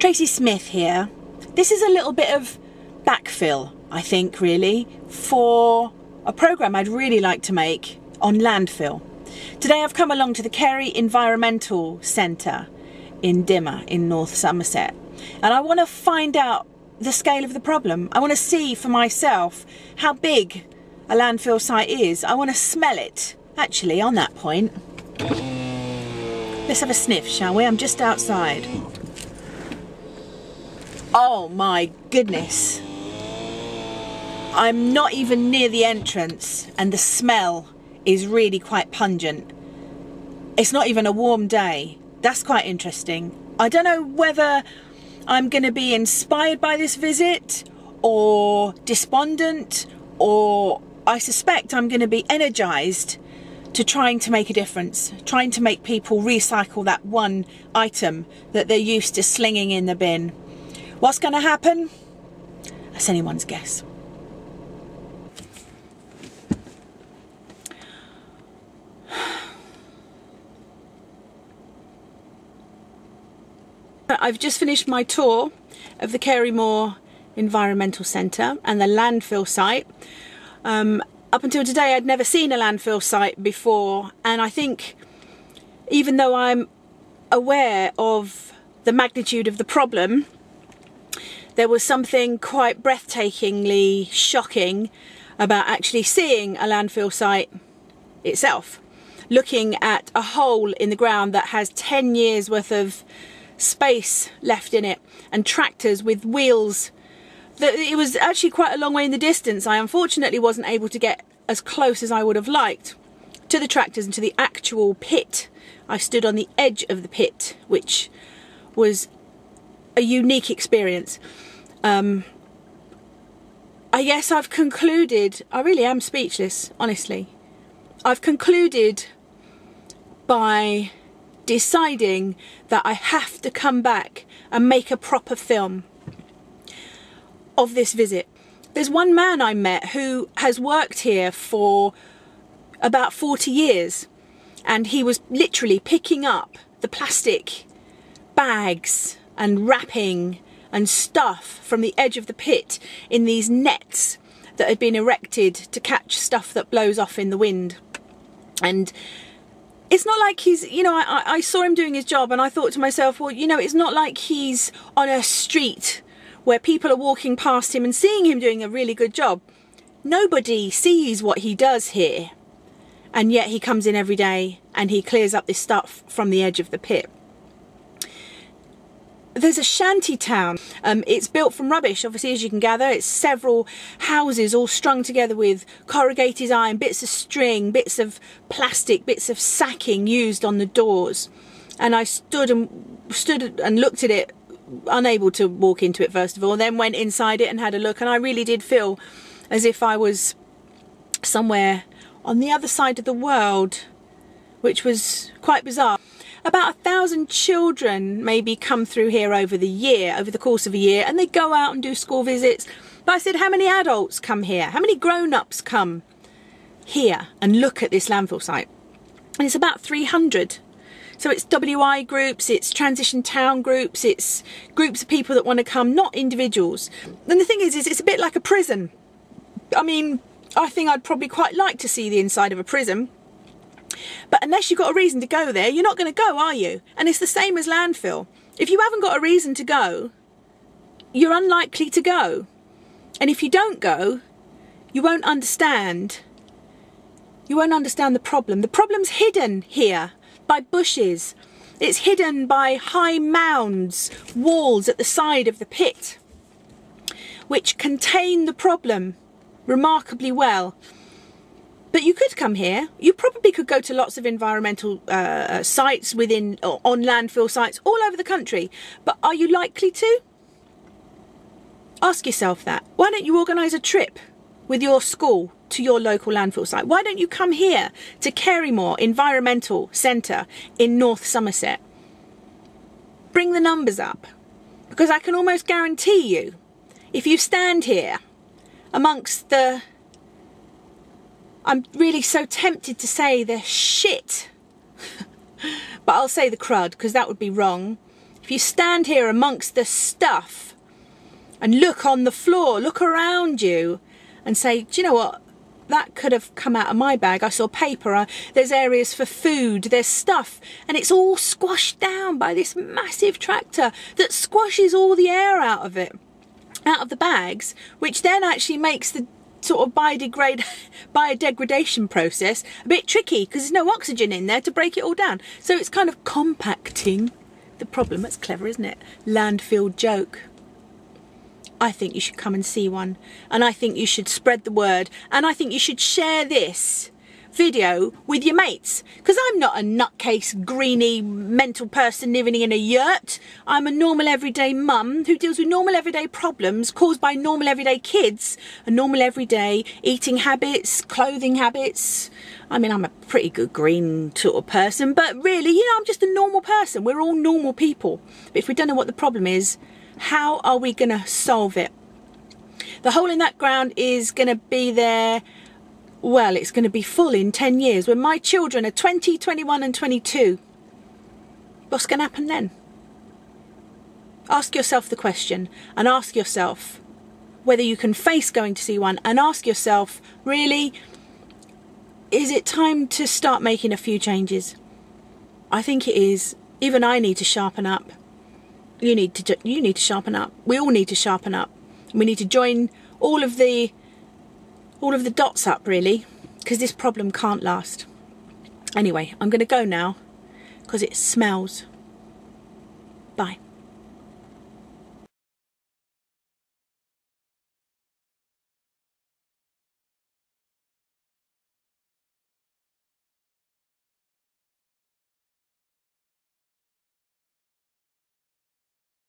Tracey Smith here. This is a little bit of backfill, I think, really, for a programme I'd really like to make on landfill. Today I've come along to the Kerry Environmental Centre in Dimmer in North Somerset, and I want to find out the scale of the problem. I want to see for myself how big a landfill site is. I want to smell it, actually, on that point. Let's have a sniff, shall we? I'm just outside. Oh my goodness. I'm not even near the entrance and the smell is really quite pungent. It's not even a warm day. That's quite interesting. I don't know whether I'm going to be inspired by this visit or despondent, or I suspect I'm going to be energised to trying to make a difference, trying to make people recycle that one item that they're used to slinging in the bin. What's going to happen? That's anyone's guess. I've just finished my tour of the Kerry Environmental Centre and the landfill site. Up until today I'd never seen a landfill site before, and I think even though I'm aware of the magnitude of the problem, there was something quite breathtakingly shocking about actually seeing a landfill site itself, looking at a hole in the ground that has 10 years worth of space left in it and tractors with wheels. It was actually quite a long way in the distance. I unfortunately wasn't able to get as close as I would have liked to the tractors and to the actual pit. I stood on the edge of the pit, which was a unique experience. I guess I've concluded, I really am speechless, honestly. I've concluded by deciding that I have to come back and make a proper film of this visit. There's one man I met who has worked here for about 40 years, and he was literally picking up the plastic bags and wrapping and stuff from the edge of the pit in these nets that had been erected to catch stuff that blows off in the wind. And it's not like he's, you know, I saw him doing his job and I thought to myself, well, you know, it's not like he's on a street where people are walking past him and seeing him doing a really good job. Nobody sees what he does here, and yet he comes in every day and he clears up this stuff from the edge of the pit. There's a shanty town. It's built from rubbish, obviously, as you can gather. It's several houses all strung together with corrugated iron, bits of string, bits of plastic, bits of sacking used on the doors. And I stood and looked at it, unable to walk into it first of all, then went inside it and had a look, and I really did feel as if I was somewhere on the other side of the world, which was quite bizarre. About 1,000 children maybe come through here over the course of a year, and they go out and do school visits. But I said, how many adults come here? How many grown-ups come here and look at this landfill site? And it's about 300. So it's WI groups, it's transition town groups, it's groups of people that want to come, not individuals. And the thing is it's a bit like a prison. I mean, I think I'd probably quite like to see the inside of a prison. But unless you've got a reason to go there, you're not going to go, are you? And it's the same as landfill. If you haven't got a reason to go, you're unlikely to go. And if you don't go, you won't understand. You won't understand the problem. The problem's hidden here by bushes. It's hidden by high mounds, walls at the side of the pit, which contain the problem remarkably well. But you could come here. You probably could go to lots of environmental sites on landfill sites all over the country. But are you likely to? Ask yourself that. Why don't you organise a trip with your school to your local landfill site? Why don't you come here to Kerry Environmental Centre in North Somerset? Bring the numbers up, because I can almost guarantee you, if you stand here amongst the, I'm really so tempted to say the shit, but I'll say the crud because that would be wrong, If you stand here amongst the stuff and look on the floor, look around you and say, do you know what? That could have come out of my bag. I saw paper, there's areas for food, there's stuff, and it's all squashed down by this massive tractor that squashes all the air out of it, out of the bags, which then actually makes the sort of biodegradation process a bit tricky because there's no oxygen in there to break it all down. So it's kind of compacting the problem. That's clever, isn't it? Landfill joke. I think you should come and see one, and I think you should spread the word, and I think you should share this video with your mates, because I'm not a nutcase, greeny, mental person living in a yurt. I'm a normal everyday mum who deals with normal everyday problems caused by normal everyday kids and normal everyday eating habits, clothing habits. I mean, I'm a pretty good green sort of person, but really, you know, I'm just a normal person. We're all normal people. But if we don't know what the problem is, how are we going to solve it? The hole in that ground is going to be there. Well, it's going to be full in 10 years. When my children are 20, 21 and 22, what's going to happen then? Ask yourself the question, and ask yourself whether you can face going to see one, and ask yourself, really, is it time to start making a few changes? I think it is. Even I need to sharpen up. You need to sharpen up. We all need to sharpen up. We need to join all of the dots up, really, because this problem can't last. Anyway, I'm going to go now because it smells. Bye.